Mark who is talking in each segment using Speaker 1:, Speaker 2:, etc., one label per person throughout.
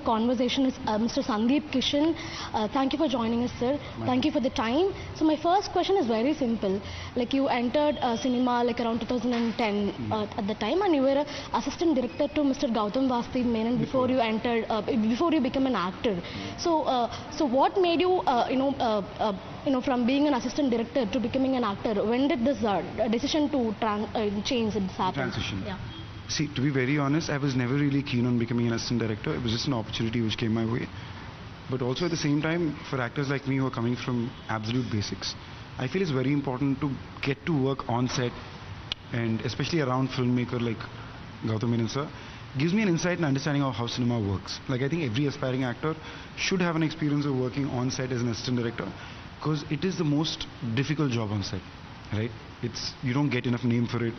Speaker 1: conversation is Mr. Sundeep Kishan. Thank you for joining us, sir. Thank you for the time. So my first question is very simple. Like you entered cinema like around 2010 at the time, and you were an assistant director to Mr. Gautam Vastudev Menon before you entered, before you became an actor. So, so what made you, from being an assistant director to becoming an actor? When did this decision to change happen?
Speaker 2: Transition.
Speaker 1: Yeah.
Speaker 2: See, to be very honest, I was never really keen on becoming an assistant director. It was just an opportunity which came my way. But also at the same time, for actors like me who are coming from absolute basics, I feel it's very important to get to work on set, and especially around filmmaker like Gautam Menon sir, gives me an insight and understanding of how cinema works. Like I think every aspiring actor should have an experience of working on set as an assistant director, because it is the most difficult job on set, right? You don't get enough name for it.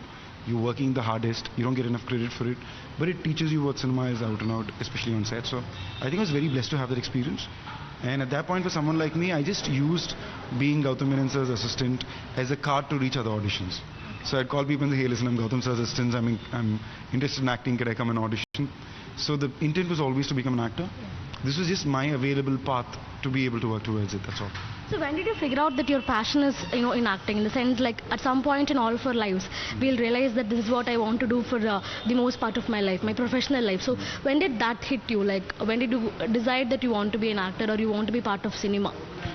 Speaker 2: You're working the hardest, you don't get enough credit for it, but it teaches you what cinema is out and out, especially on set. So I think I was very blessed to have that experience. And at that point, for someone like me, I just used being Gautam Menon sir's assistant as a card to reach other auditions. So I'd call people and say, hey, listen, I'm Gautam sir's assistant, I'm interested in acting, can I come and audition? So the intent was always to become an actor. This was just my available path to be able to work towards it, that's all.
Speaker 1: So when did you figure out that your passion is, in acting? In the sense, like at some point in all of our lives, we'll realize that this is what I want to do for the most part of my life, my professional life. So when did that hit you? Like when did you decide that you want to be an actor or you want to be part of cinema?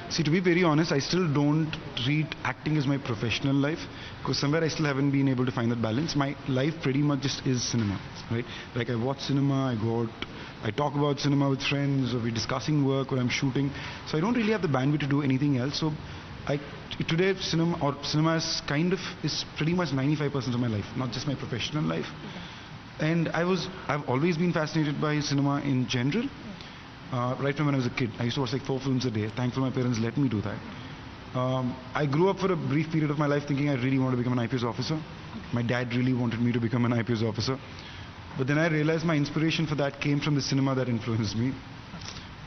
Speaker 2: See, to be very honest, I still don't treat acting as my professional life, because somewhere I still haven't been able to find that balance. My life pretty much just is cinema, right? Like I watch cinema, I go out, I talk about cinema with friends, or we're discussing work, or I'm shooting. So I don't really have the bandwidth to do anything else. So today cinema is pretty much 95% of my life, not just my professional life. And I've always been fascinated by cinema in general. Right from when I was a kid. I used to watch like 4 films a day. Thankfully my parents let me do that. I grew up for a brief period of my life thinking I really wanted to become an IPS officer. My dad really wanted me to become an IPS officer. But then I realized my inspiration for that came from the cinema that influenced me.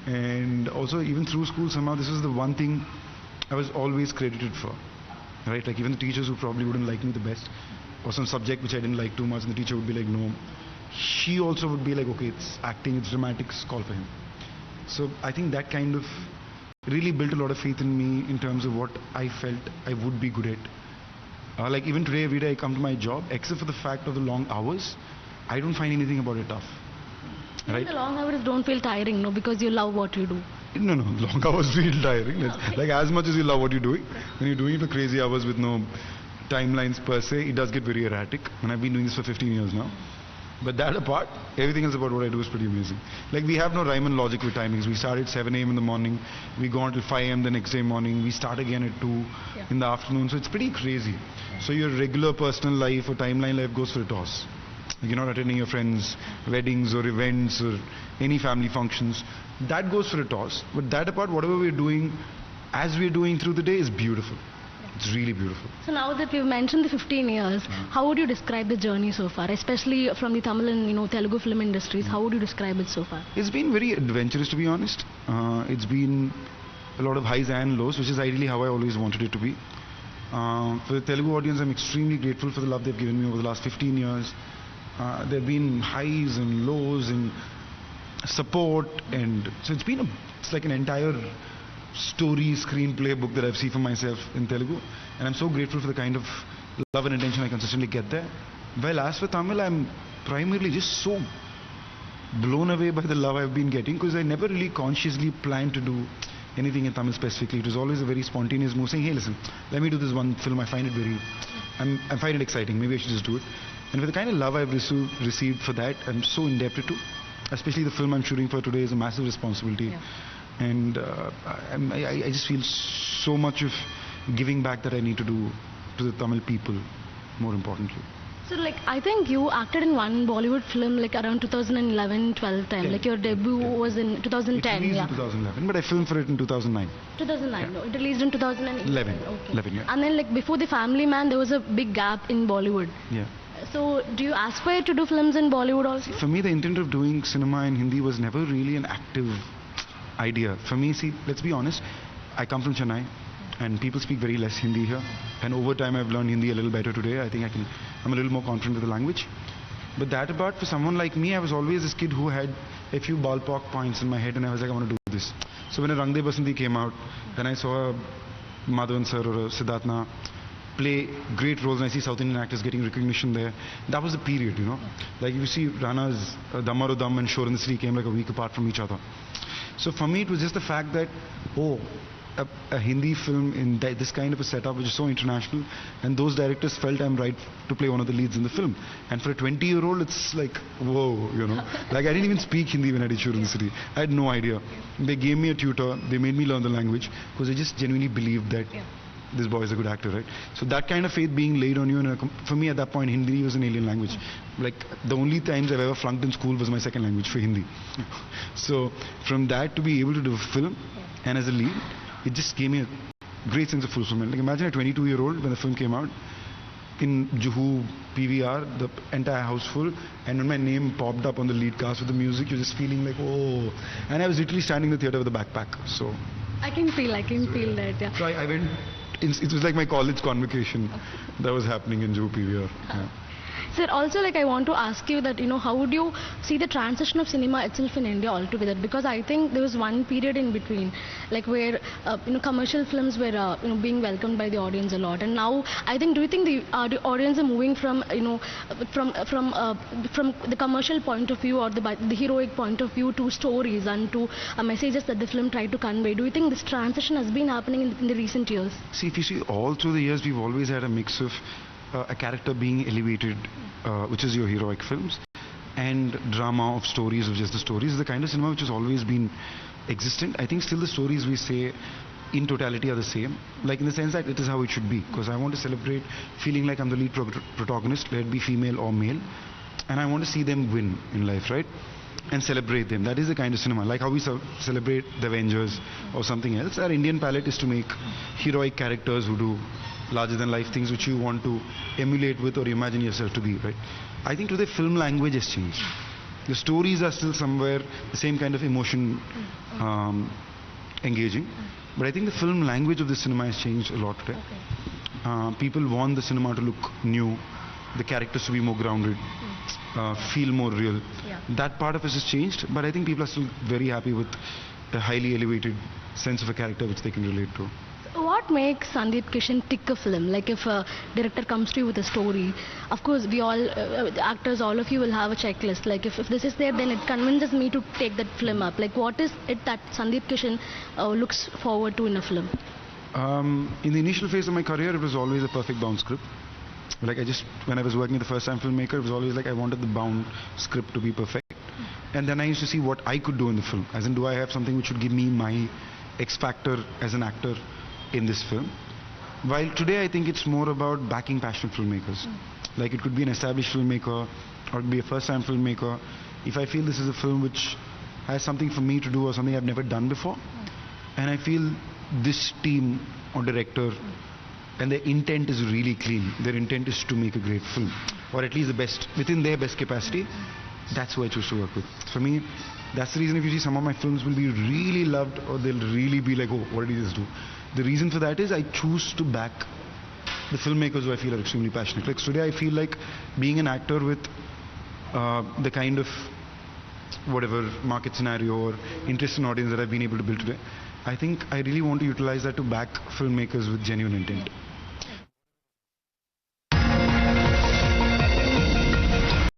Speaker 2: And also even through school somehow this was the one thing I was always credited for. Right? Like even the teachers who probably wouldn't like me the best, or some subject which I didn't like too much, and the teacher would be like, no. She also would be like, okay, it's acting, it's dramatics, call for him. So I think that kind of really built a lot of faith in me in terms of what I felt I would be good at. Like even today, every day I come to my job, except for the fact of the long hours, I don't find anything about it tough. Right?
Speaker 1: The long hours don't feel tiring, no, because you love what you do.
Speaker 2: No, long hours feel tiring. Okay. Like as much as you love what you're doing, when you're doing it for crazy hours with no timelines per se, it does get very erratic. And I've been doing this for 15 years now. But that apart, everything else about what I do is pretty amazing. Like we have no rhyme and logic with timings. We start at 7 a.m. in the morning, we go until 5 a.m. the next day morning, we start again at 2 in the afternoon. So it's pretty crazy. So your regular personal life or timeline life goes for a toss. You're not attending your friends' weddings or events or any family functions. That goes for a toss. But that apart, whatever we're doing, as we're doing through the day is beautiful. It's really beautiful.
Speaker 1: So now that we've mentioned the 15 years, how would you describe the journey so far, especially from the Tamil and Telugu film industries? How would you describe it so far?
Speaker 2: It's been very adventurous, to be honest. It's been a lot of highs and lows, which is ideally how I always wanted it to be. For the Telugu audience, I'm extremely grateful for the love they've given me over the last 15 years. There have been highs and lows and support, and so it's like an entire story, screenplay book that I've seen for myself in Telugu, and I'm so grateful for the kind of love and attention I consistently get there. Well, as for Tamil, I'm primarily just so blown away by the love I've been getting, because I never really consciously planned to do anything in Tamil specifically. It was always a very spontaneous move, saying, hey listen, let me do this one film, I find it exciting, maybe I should just do it. And with the kind of love I've received for that, I'm so indebted to. Especially the film I'm shooting for today is a massive responsibility. Yeah. And I just feel so much of giving back that I need to do to the Tamil people, more importantly.
Speaker 1: So like I think you acted in one Bollywood film like around 2011-12 time. Like your debut was in 2010.
Speaker 2: It released in 2011, but I filmed for it in 2009.
Speaker 1: 2009. No, it released in 2011. Okay.
Speaker 2: 11, yeah.
Speaker 1: And then like before The Family Man, there was a big gap in Bollywood.
Speaker 2: Yeah.
Speaker 1: So do you aspire to do films in Bollywood also?
Speaker 2: For me, the intent of doing cinema in Hindi was never really an active idea. For me, see, let's be honest, I come from Chennai and people speak very less Hindi here, and over time I've learned Hindi a little better today. I think I'm a little more confident with the language. But that apart, for someone like me, I was always this kid who had a few ballpark points in my head, and I was like, I want to do this. So when a Rang De Basanti came out, and I saw a Madhavan sir or a Siddharthna play great roles, and I see South Indian actors getting recognition there. That was the period, you know. Like you see Rana's Damaro Dam and Shore in the City came like a week apart from each other. So for me, it was just the fact that, oh, a Hindi film in this kind of a setup, which is so international, and those directors felt I'm right to play one of the leads in the film. And for a 20-year-old, it's like, whoa, you know. Like I didn't even speak Hindi when I did Shore in the City. I had no idea. They gave me a tutor. They made me learn the language because they just genuinely believed that this boy is a good actor, right? So that kind of faith being laid on you, and for me at that point, Hindi was an alien language. Like the only times I've ever flunked in school was my second language for Hindi. So from that to be able to do a film, and as a lead, it just gave me a great sense of fulfillment. Like imagine a 22-year-old when the film came out, in Juhu, PVR, the entire house full, and when my name popped up on the lead cast with the music, you're just feeling like, oh. And I was literally standing in the theatre with a backpack, so.
Speaker 1: I can feel that, yeah.
Speaker 2: So I went, it was like my college convocation that was happening in Juhu PVR. Yeah.
Speaker 1: Sir, also like I want to ask you that, how would you see the transition of cinema itself in India altogether? Because I think there was one period in between, like where, commercial films were, being welcomed by the audience a lot. And now, do you think the audience are moving from, from the commercial point of view or the heroic point of view to stories and to messages that the film tried to convey? Do you think this transition has been happening in the recent years?
Speaker 2: See, if you see all through the years, we've always had a mix of a character being elevated, which is your heroic films, and drama of stories, of just the stories, is the kind of cinema which has always been existent. I think still the stories we say in totality are the same, like in the sense that it is how it should be, because I want to celebrate feeling like I'm the lead protagonist, let it be female or male, and I want to see them win in life, right? And celebrate them. That is the kind of cinema, like how we celebrate the Avengers or something else. Our Indian palette is to make heroic characters who do larger than life things which you want to emulate with or imagine yourself to be, right? I think today film language has changed. The stories are still somewhere the same kind of emotion engaging, but I think the film language of the cinema has changed a lot today. People want the cinema to look new, the characters to be more grounded, feel more real. That part of it has changed, but I think people are still very happy with a highly elevated sense of a character which they can relate to.
Speaker 1: What makes Sundeep Kishan tick a film? Like if a director comes to you with a story, of course we all, actors, all of you will have a checklist. Like if this is there, then it convinces me to take that film up. Like what is it that Sundeep Kishan looks forward to in a film?
Speaker 2: In the initial phase of my career, it was always a perfect bound script. Like when I was working as the first time filmmaker, it was always like I wanted the bound script to be perfect. And then I used to see what I could do in the film. As in, do I have something which would give me my X factor as an actor in this film? While today I think it's more about backing passionate filmmakers. Like it could be an established filmmaker or it could be a first time filmmaker. If I feel this is a film which has something for me to do or something I've never done before, and I feel this team or director and their intent is really clean, their intent is to make a great film, or at least the best, within their best capacity, that's who I choose to work with. For me, that's the reason if you see some of my films will be really loved or they'll really be like, oh, what did he just do? The reason for that is I choose to back the filmmakers who I feel are extremely passionate. Like today I feel like being an actor with the kind of whatever market scenario or interest in audience that I've been able to build today, I think I really want to utilize that to back filmmakers with genuine intent.